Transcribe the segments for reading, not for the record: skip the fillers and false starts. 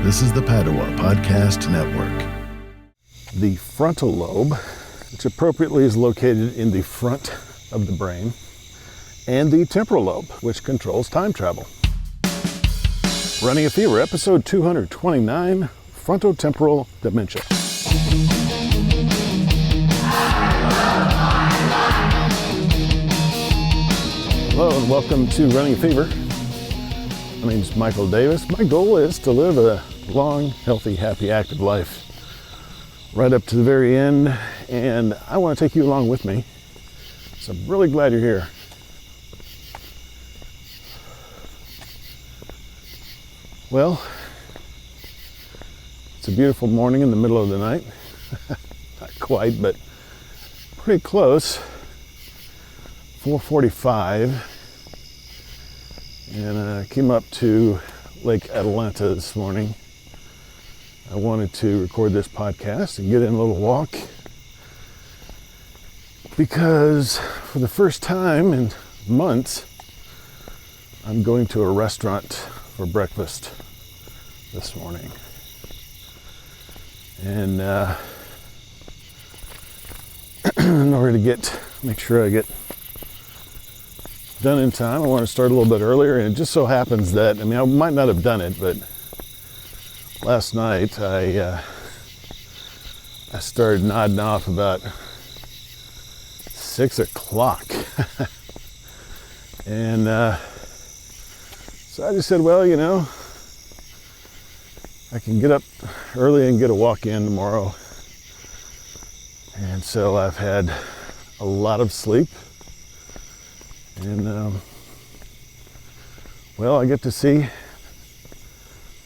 This is the Padua Podcast Network. The frontal lobe, which appropriately is located in the front of the brain, and the temporal lobe, which controls time travel. Running a Fever, episode 229, Frontotemporal Dementia. Hello and welcome to Running a Fever. My name is Michael Davis. My goal is to live a long, healthy, happy, active life right up to the very end, and I want to take you along with me. So I'm really glad you're here. Well, it's a beautiful morning in the middle of the night. Not quite, but pretty close. 4:45, and I came up to Lake Atalanta this morning. I wanted to record this podcast and get in a little walk because for the first time in months, I'm going to a restaurant for breakfast this morning. And in order to make sure I get done in time, I want to start a little bit earlier, and it just so happens that, I might not have done it, but last night I started nodding off about 6 o'clock. And so I just said, well, I can get up early and get a walk in tomorrow. And so I've had a lot of sleep. And, I get to see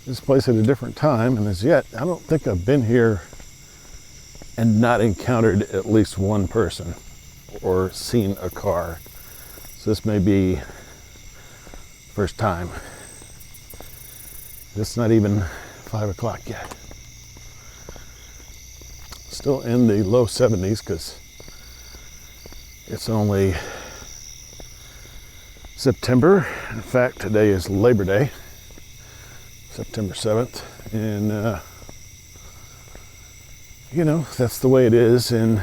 this place at a different time. And as yet, I don't think I've been here and not encountered at least one person or seen a car. So this may be first time. It's not even 5 o'clock yet. Still in the low 70s because it's only September. In fact, today is Labor Day, September 7th. And, that's the way it is in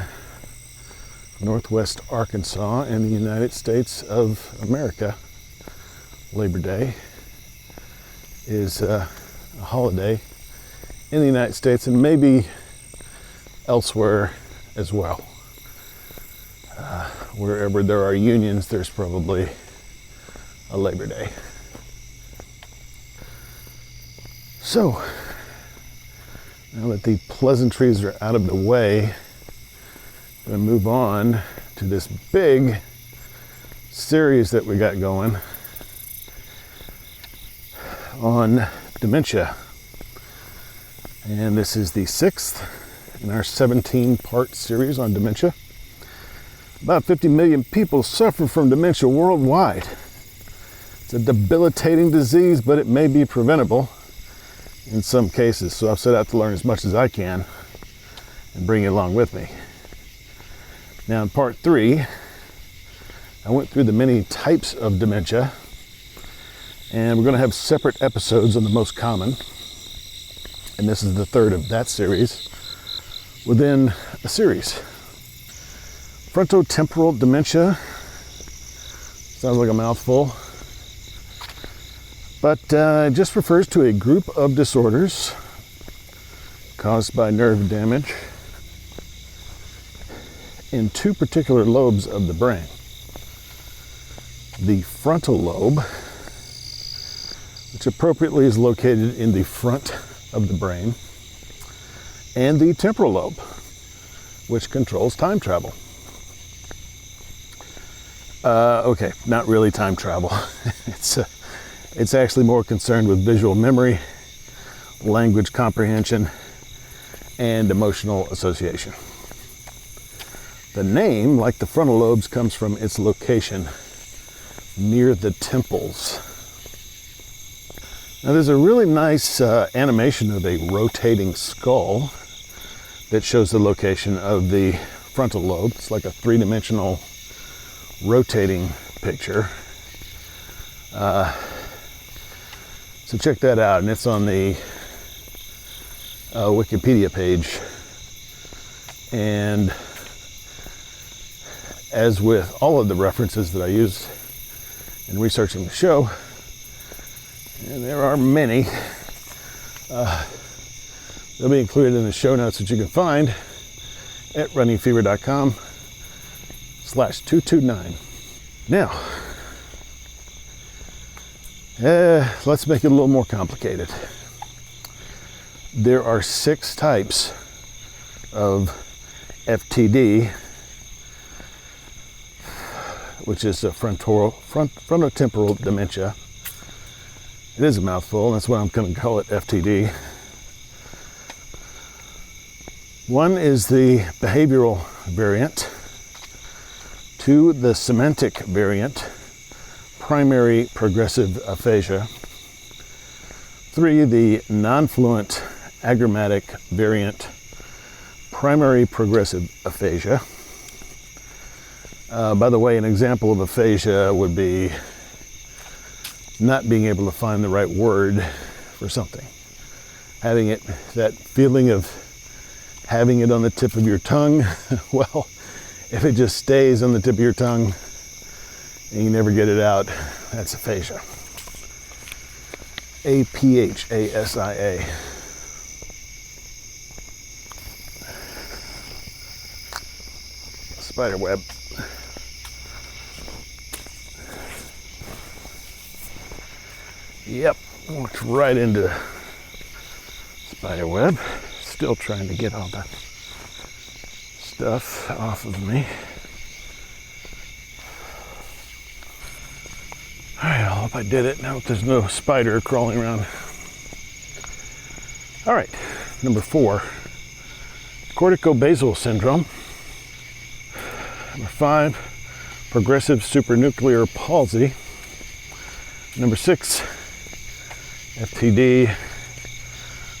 Northwest Arkansas in the United States of America. Labor Day is a holiday in the United States and maybe elsewhere as well. Wherever there are unions, there's probably a Labor Day. So, now that the pleasantries are out of the way, I'm going to move on to this big series that we got going on dementia. And this is the 6th in our 17-part series on dementia. About 50 million people suffer from dementia worldwide. It's a debilitating disease, but it may be preventable in some cases. So I've set out to learn as much as I can and bring you along with me. Now in part 3, I went through the many types of dementia, and we're going to have separate episodes on the most common. And this is the 3rd of that series within a series. Frontotemporal dementia. Sounds like a mouthful. But it just refers to a group of disorders caused by nerve damage in 2 particular lobes of the brain. The frontal lobe, which appropriately is located in the front of the brain, and the temporal lobe, which controls time travel. Okay, not really time travel. It's actually more concerned with visual memory, language comprehension, and emotional association. The name, like the frontal lobes, comes from its location near the temples. Now there's a really nice animation of a rotating skull that shows the location of the frontal lobe. It's like a 3-dimensional rotating picture. So check that out, and it's on the Wikipedia page. And as with all of the references that I use in researching the show, and there are many, they'll be included in the show notes that you can find at runningfever.com/229. Now, let's make it a little more complicated. There are 6 types of FTD, which is a frontotemporal dementia. It is a mouthful, and that's why I'm going to call it FTD. One is the behavioral variant. 2, the semantic variant, primary progressive aphasia. 3, the non-fluent agrammatic variant, primary progressive aphasia. By the way, an example of aphasia would be not being able to find the right word for something. Having it, that feeling of having it on the tip of your tongue, well, if it just stays on the tip of your tongue and you never get it out, that's aphasia. A-P-H-A-S-I-A. Spider web. Yep, walked right into spider web. Still trying to get all the stuff off of me. Alright, I hope I did it. Now there's no spider crawling around. Alright, number 4, Cortico Basal syndrome. Number 5, progressive supernuclear palsy. Number 6, FTD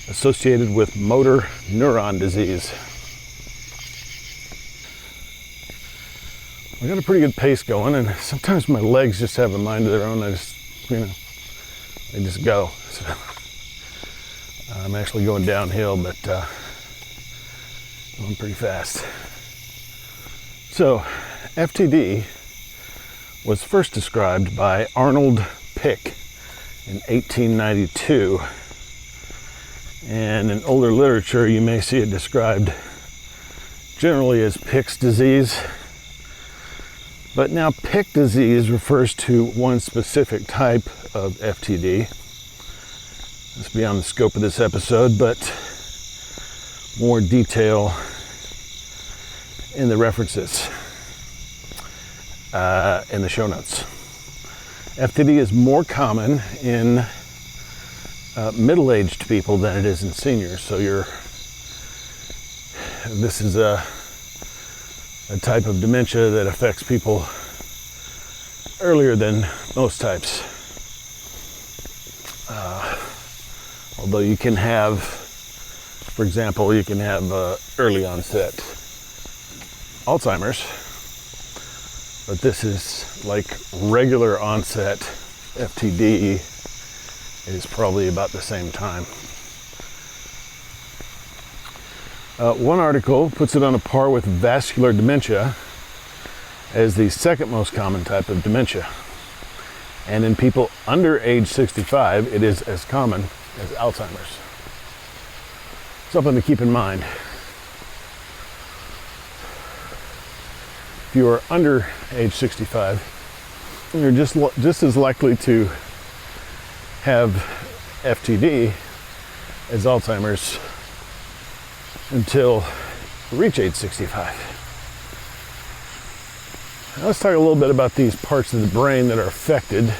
associated with motor neuron disease. I got a pretty good pace going, and sometimes my legs just have a mind of their own. They just go. So, I'm actually going downhill, but going pretty fast. So, FTD was first described by Arnold Pick in 1892. And in older literature, you may see it described generally as Pick's disease. But now Pick disease refers to one specific type of FTD. That's beyond the scope of this episode, but more detail in the references in the show notes. FTD is more common in middle-aged people than it is in seniors. So this is a type of dementia that affects people earlier than most types. Although you can have, for example, you can have early onset Alzheimer's, but this is like regular onset FTD is probably about the same time. One article puts it on a par with vascular dementia as the second most common type of dementia. And in people under age 65, it is as common as Alzheimer's. Something to keep in mind. If you are under age 65, you're just as likely to have FTD as Alzheimer's until you reach age 65. Now let's talk a little bit about these parts of the brain that are affected.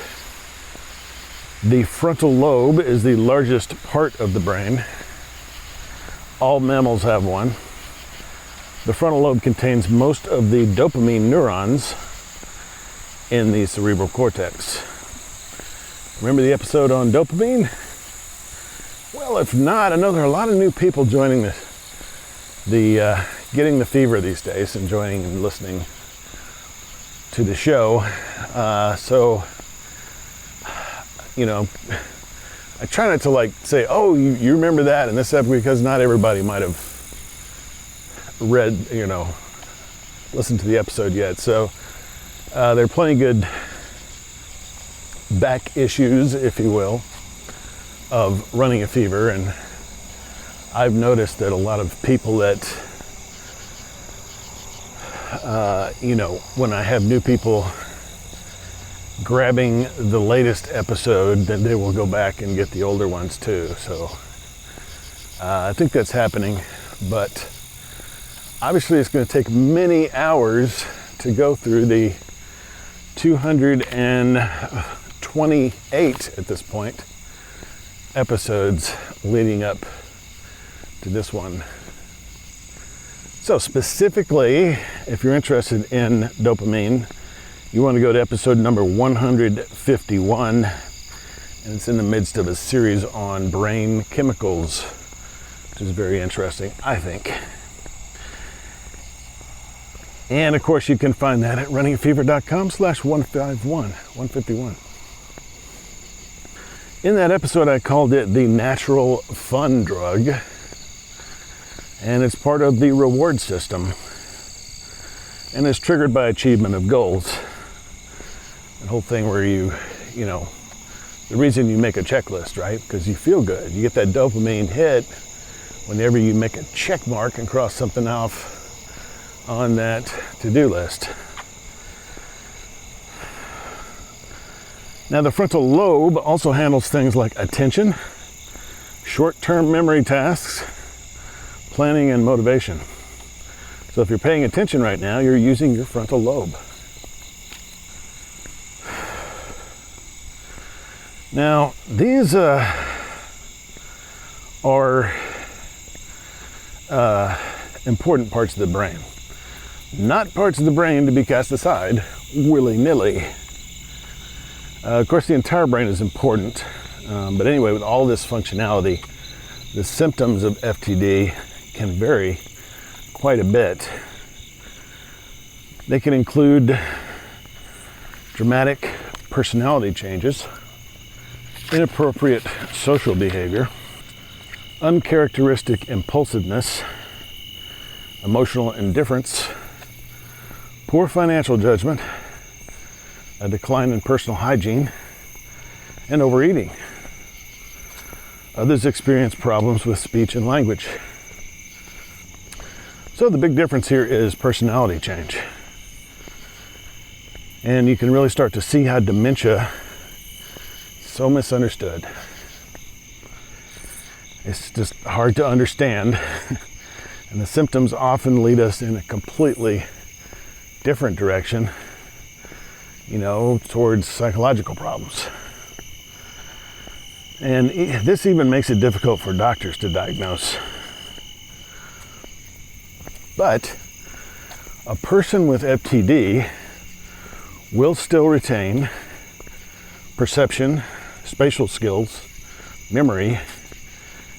The frontal lobe is the largest part of the brain. All mammals have one. The frontal lobe contains most of the dopamine neurons in the cerebral cortex. Remember the episode on dopamine? Well, if not, I know there are a lot of new people joining the getting the fever these days and joining and listening to the show. So, you know, I try not to like say, oh, you remember that in this episode, because not everybody might have read, listened to the episode yet. So there are plenty good back issues, if you will, of running a fever. And I've noticed that a lot of people that, when I have new people grabbing the latest episode, then they will go back and get the older ones too. So I think that's happening, but obviously it's going to take many hours to go through the 228 at this point episodes leading up to this one. So specifically, if you're interested in dopamine, you want to go to episode number 151, and it's in the midst of a series on brain chemicals, which is very interesting, I think. And of course, you can find that at runningafever.com/151. In that episode, I called it the natural fun drug, and it's part of the reward system, and is triggered by achievement of goals. The whole thing where the reason you make a checklist, right? Because you feel good. You get that dopamine hit whenever you make a check mark and cross something off on that to-do list. Now, the frontal lobe also handles things like attention, short-term memory tasks, planning, and motivation. So if you're paying attention right now, you're using your frontal lobe. Now, these are important parts of the brain. Not parts of the brain to be cast aside willy-nilly. Of course, the entire brain is important. But anyway, with all this functionality, the symptoms of FTD can vary quite a bit. They can include dramatic personality changes, inappropriate social behavior, uncharacteristic impulsiveness, emotional indifference, poor financial judgment, a decline in personal hygiene, and overeating. Others experience problems with speech and language. So the big difference here is personality change. And you can really start to see how dementia is so misunderstood. It's just hard to understand. And the symptoms often lead us in a completely different direction, towards psychological problems. And this even makes it difficult for doctors to diagnose. But a person with FTD will still retain perception, spatial skills, memory,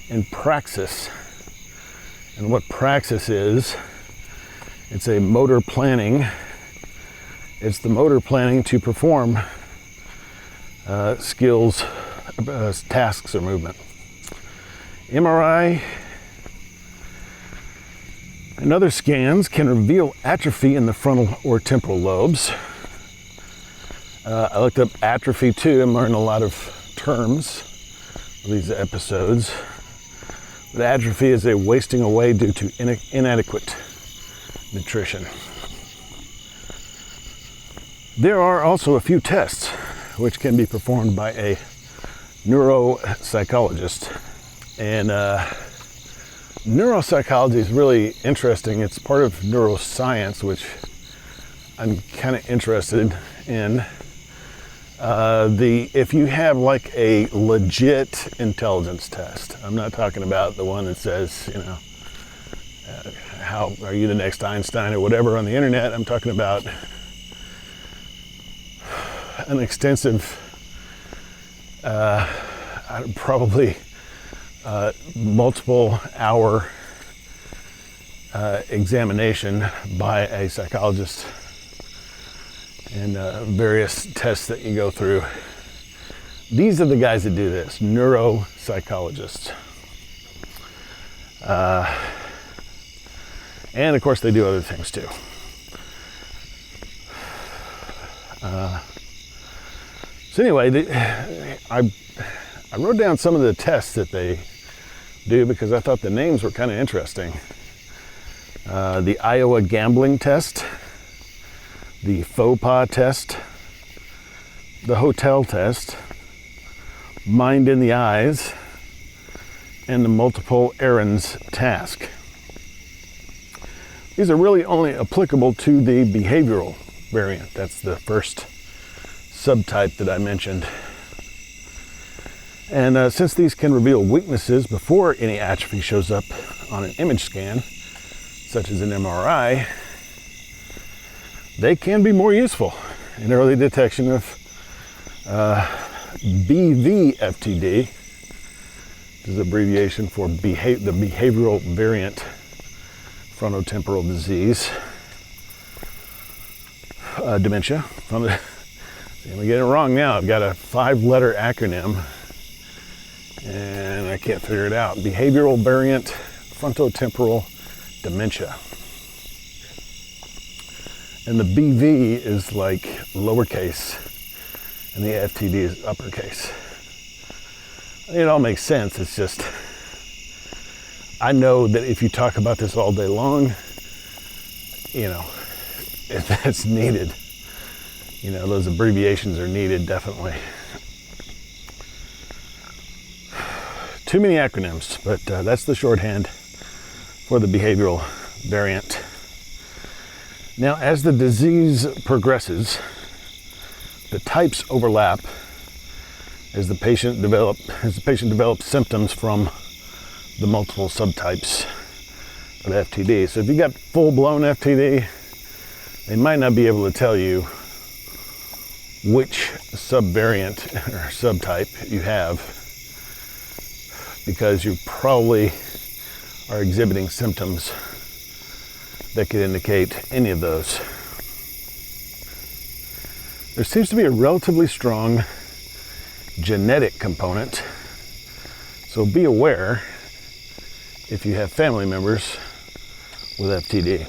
and praxis. And what praxis is, it's a motor planning. It's the motor planning to perform skills, tasks, or movement. MRI and other scans can reveal atrophy in the frontal or temporal lobes. I looked up atrophy too and learned a lot of terms for these episodes. But atrophy is a wasting away due to inadequate nutrition. There are also a few tests which can be performed by a neuropsychologist. And neuropsychology is really interesting. It's part of neuroscience, which I'm kind of interested in. If you have like a legit intelligence test, I'm not talking about the one that says, how are you the next Einstein or whatever on the internet. I'm talking about an extensive, probably multiple hour examination by a psychologist, and various tests that you go through These are the guys that do this, neuropsychologists. And of course they do other things too. So anyway, I wrote down some of the tests that they do because I thought the names were kind of interesting. The Iowa gambling test, the faux pas test, the hotel test, mind in the eyes, and the multiple errands task. These are really only applicable to the behavioral variant. That's the first subtype that I mentioned. And since these can reveal weaknesses before any atrophy shows up on an image scan, such as an MRI, they can be more useful in early detection of BVFTD. This is abbreviation for the behavioral variant frontotemporal disease, dementia. I'm going to get it wrong now. I've got a 5-letter acronym and I can't figure it out. Behavioral variant frontotemporal dementia. And the BV is like lowercase and the FTD is uppercase. It all makes sense. It's just, I know that if you talk about this all day long, you know, that's needed. You know, those abbreviations are needed, definitely. Too many acronyms, but that's the shorthand for the behavioral variant. Now, as the disease progresses, the types overlap as the patient develops symptoms from the multiple subtypes of FTD. So if you got full-blown FTD, they might not be able to tell you which subvariant or subtype you have, because you probably are exhibiting symptoms that could indicate any of those. There seems to be a relatively strong genetic component, so be aware if you have family members with FTD.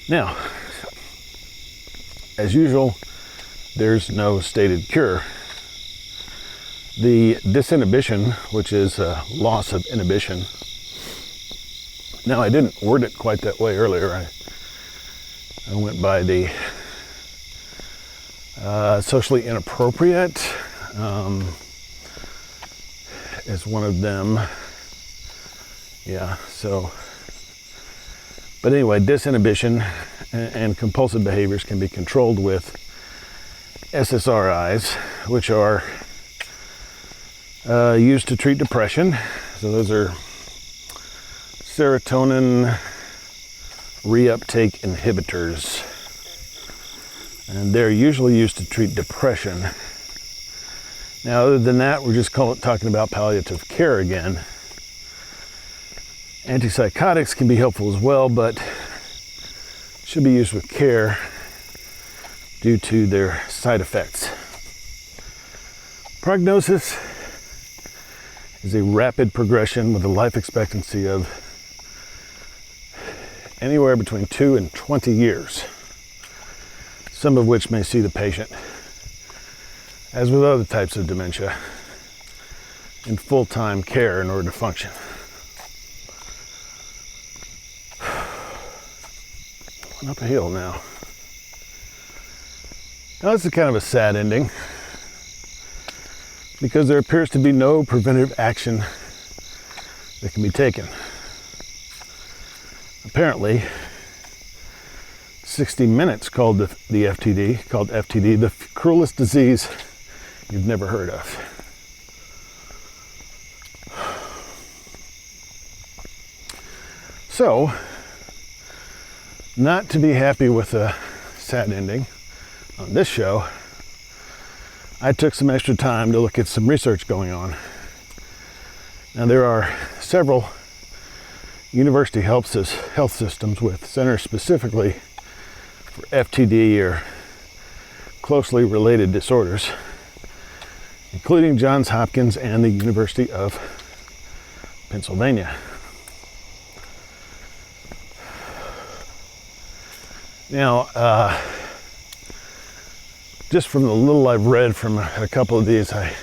Now, as usual, there's no stated cure. The disinhibition, which is a loss of inhibition. Now, I didn't word it quite that way earlier. I went by the socially inappropriate as one of them. Yeah, so, but anyway, disinhibition and compulsive behaviors can be controlled with SSRIs, which are used to treat depression. So those are serotonin reuptake inhibitors, and they're usually used to treat depression. Now, other than that, we're just talking about palliative care again. Antipsychotics can be helpful as well, but should be used with care due to their side effects. Prognosis is a rapid progression with a life expectancy of anywhere between 2 and 20 years, some of which may see the patient, as with other types of dementia, in full-time care in order to function. Going up a hill now. Now, this is kind of a sad ending because there appears to be no preventative action that can be taken. Apparently, 60 Minutes called the FTD the cruelest disease you've never heard of. So, not to be happy with a sad ending on this show, I took some extra time to look at some research going on. Now, there are several university health systems with centers specifically for FTD or closely related disorders. including Johns Hopkins and the University of Pennsylvania. Now, just from the little I've read from a couple of these, I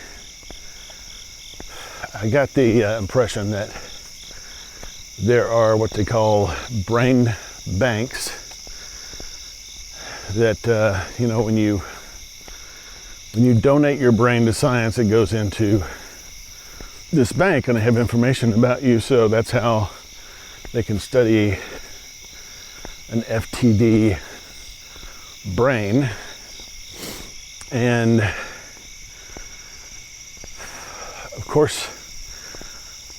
got the impression that there are what they call brain banks that, when you donate your brain to science, it goes into this bank and they have information about you. So that's how they can study an FTD brain. And of course,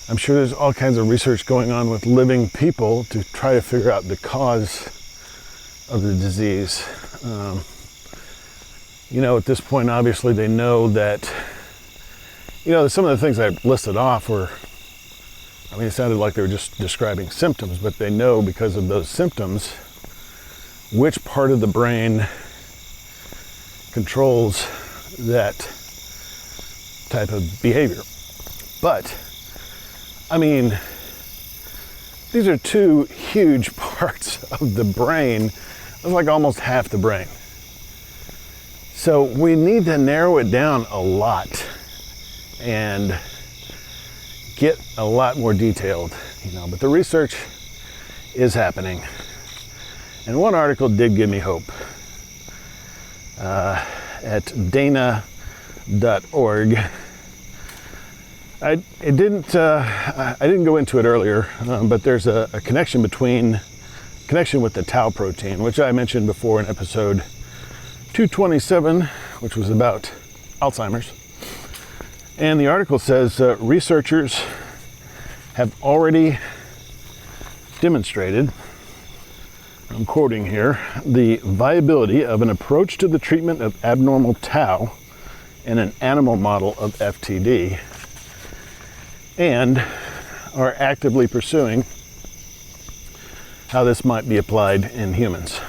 I'm sure there's all kinds of research going on with living people to try to figure out the cause of the disease. At this point, obviously, they know that, some of the things I listed off were, it sounded like they were just describing symptoms, but they know because of those symptoms which part of the brain controls that type of behavior. But, these are two huge parts of the brain. It's like almost half the brain. So we need to narrow it down a lot and get a lot more detailed, but the research is happening. And one article did give me hope. At dana.org. I didn't go into it earlier, but there's a connection with the tau protein, which I mentioned before in episode 227, which was about Alzheimer's. And the article says researchers have already demonstrated, I'm quoting here, the viability of an approach to the treatment of abnormal tau in an animal model of FTD, and are actively pursuing how this might be applied in humans.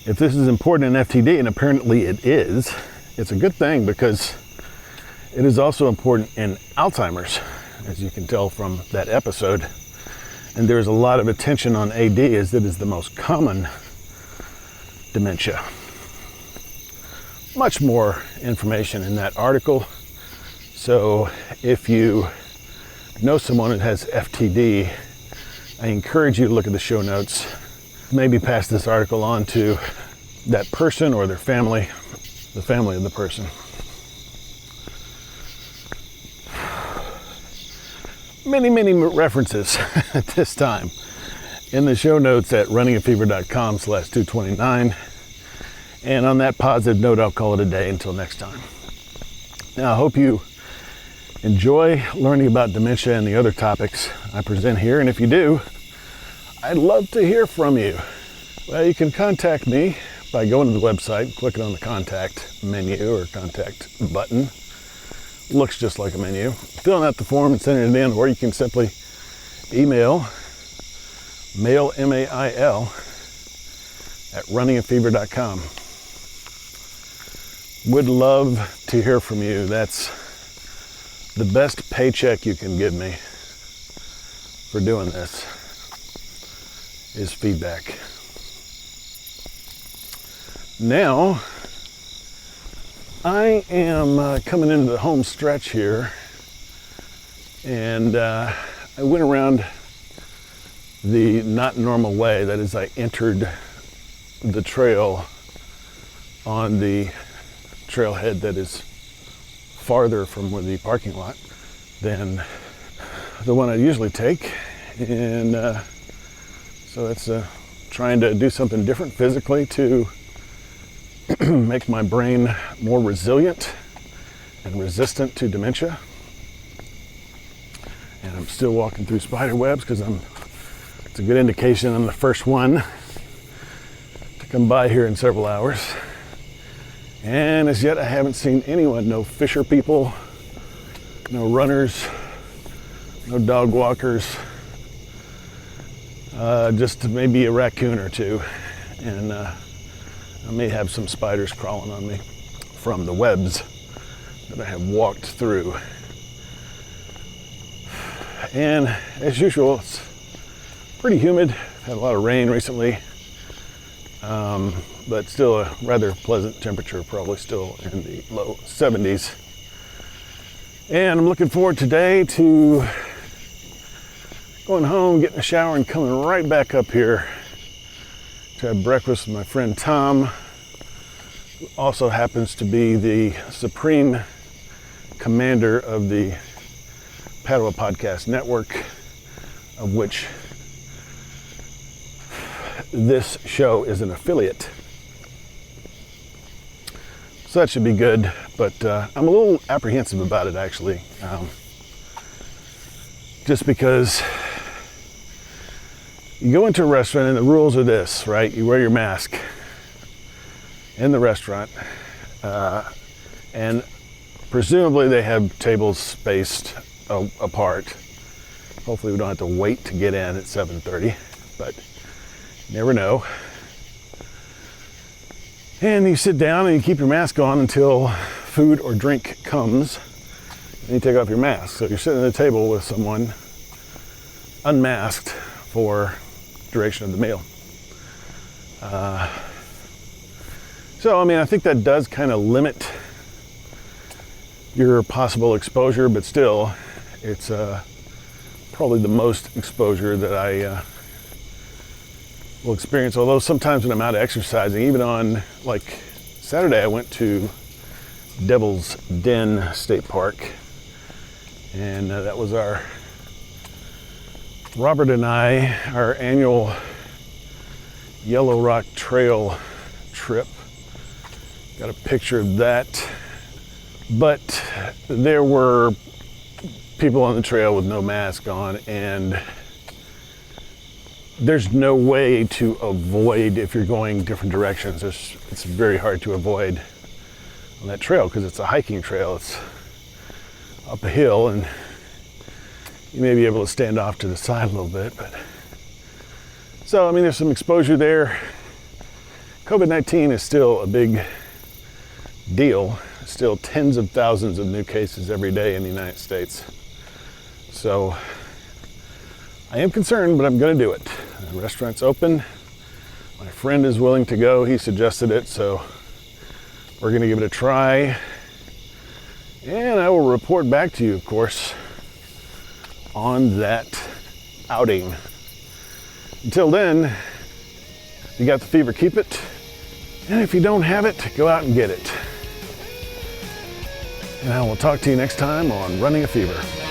If this is important in FTD, and apparently it is, it's a good thing because it is also important in Alzheimer's, as you can tell from that episode. And there's a lot of attention on AD as it is the most common dementia. Much more information in that article. So if you know someone that has FTD, I encourage you to look at the show notes. Maybe pass this article on to that person or their family, the family of the person. Many references at this time in the show notes at runningafever.com/229. And on that positive note, I'll call it a day until next time. Now, I hope you enjoy learning about dementia and the other topics I present here. And if you do, I'd love to hear from you. Well, you can contact me by going to the website, clicking on the contact menu or contact button. Looks just like a menu. Filling out the form and sending it in, or you can simply email mail, M-A-I-L, at runningafever.com. Would love to hear from you. That's the best paycheck you can give me for doing this, is feedback. Now, I am coming into the home stretch here, and I went around the not normal way. That is, I entered the trail on the trailhead that is farther from the parking lot than the one I usually take, and so it's trying to do something different physically to make my brain more resilient and resistant to dementia. And I'm still walking through spider webs because it's a good indication I'm the first one to come by here in several hours. And as yet I haven't seen anyone, no fisher people, no runners, no dog walkers, just maybe a raccoon or two. And I may have some spiders crawling on me from the webs that I have walked through. And as usual, it's pretty humid. Had a lot of rain recently, but still a rather pleasant temperature, probably still in the low 70s. And I'm looking forward today to going home, getting a shower, and coming right back up here to have breakfast with my friend Tom, who also happens to be the supreme commander of the Padua Podcast Network, of which this show is an affiliate. So that should be good, but I'm a little apprehensive about it, actually. Just because you go into a restaurant and the rules are this, right? You wear your mask in the restaurant, and presumably they have tables spaced apart. Hopefully we don't have to wait to get in at 7:30, but you never know. And you sit down and you keep your mask on until food or drink comes, and you take off your mask. So you're sitting at a table with someone unmasked for duration of the meal. So, I mean, I think that does kind of limit your possible exposure, but still, it's probably the most exposure that I will experience. Although sometimes when I'm out exercising, even on like Saturday, I went to Devil's Den State Park, and that was Robert and I, our annual Yellow Rock Trail trip. Got a picture of that. But there were people on the trail with no mask on, and there's no way to avoid, if you're going different directions, it's very hard to avoid on that trail because it's a hiking trail. It's up a hill, and you may be able to stand off to the side a little bit. But so, I mean, there's some exposure there. COVID-19 is still a big deal. Still tens of thousands of new cases every day in the United States. So I am concerned, but I'm going to do it. The restaurant's open. My friend is willing to go. He suggested it, so we're going to give it a try. And I will report back to you, of course, on that outing. Until then, if you got the fever, keep it. And if you don't have it, go out and get it. And I will talk to you next time on Running a Fever.